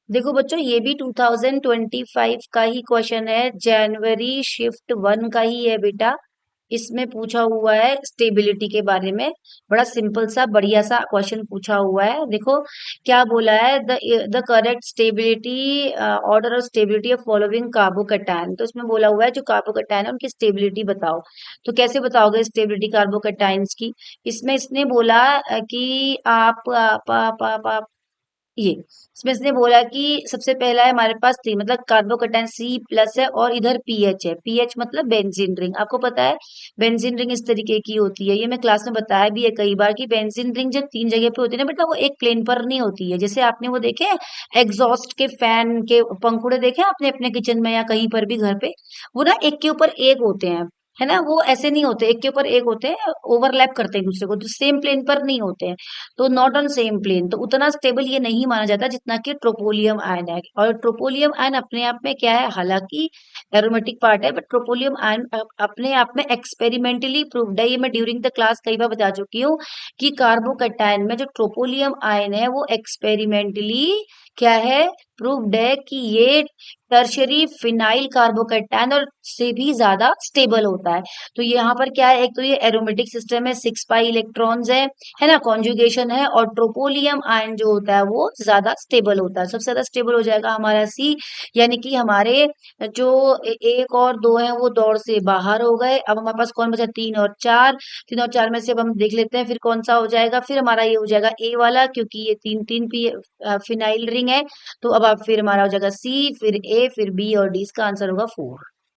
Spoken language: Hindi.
देखो बच्चों, ये भी 2025 का ही क्वेश्चन है। जनवरी शिफ्ट वन का ही है बेटा। इसमें पूछा हुआ है स्टेबिलिटी के बारे में। बड़ा सिंपल सा बढ़िया सा क्वेश्चन पूछा हुआ है। देखो क्या बोला है, the correct stability order of stability of following carbocation. तो इसमें बोला हुआ है जो कार्बोकैटायन है उनकी स्टेबिलिटी बताओ। तो कैसे बताओगे स्टेबिलिटी कार्बोकैटायंस की? इसमें इसने बोला कि आप ये इसमें इसने बोला कि सबसे पहला है हमारे पास थ्री, मतलब कार्बोकैटायन सी प्लस है और इधर पीएच है। पीएच मतलब बेंजीन रिंग। आपको पता है बेंजीन रिंग इस तरीके की होती है। ये मैं क्लास में बताया भी है कई बार कि बेंजीन रिंग जब तीन जगह पे होती है ना बेटा, वो एक प्लेन पर नहीं होती है। जैसे आपने वो देखे एग्जॉस्ट के फैन के पंखुड़े देखे हैं आपने अपने किचन में या कहीं पर भी घर पे, वो ना एक के ऊपर एक होते हैं, है ना। वो ऐसे नहीं होते, एक के ऊपर एक होते हैं, ओवरलैप करते हैं एक दूसरे को, तो सेम प्लेन पर नहीं होते हैं। तो नॉट ऑन सेम प्लेन, तो उतना स्टेबल ये नहीं माना जाता जितना कि ट्रोपोलियम आयन है। और ट्रोपोलियम आयन अपने आप में क्या है, हालांकि एरोमेटिक पार्ट है, बट ट्रोपोलियम आयन अपने आप में एक्सपेरिमेंटली प्रूव्ड है। ये मैं ड्यूरिंग द क्लास कई बार बता चुकी हूँ कि कार्बोकैटायन में जो ट्रोपोलियम आयन है वो एक्सपेरिमेंटली क्या है, प्रूव्ड है कि ये टर्शरी फिनाइल कार्बोकैटायन और से भी ज्यादा स्टेबल होता है। तो यहाँ पर क्या है, एक तो ये एरोमेटिक सिस्टम है, 6 पाई इलेक्ट्रॉन्स है ना, कॉन्जुगेशन है, और ट्रोपोलियम आयन जो होता है वो ज्यादा स्टेबल होता है। सबसे ज्यादा स्टेबल हो जाएगा हमारा सी, यानी कि हमारे जो एक और दो हैं वो दौड़ से बाहर हो गए। अब हमारे पास कौन बचा, तीन और चार। तीन और चार में से अब हम देख लेते हैं फिर कौन सा हो जाएगा। फिर हमारा ये हो जाएगा ए वाला, क्योंकि ये तीन तीन पी फिनाइल रिंग है। तो अब आप फिर हमारा हो जाएगा सी, फिर ए, फिर बी और डी। इसका आंसर होगा 4।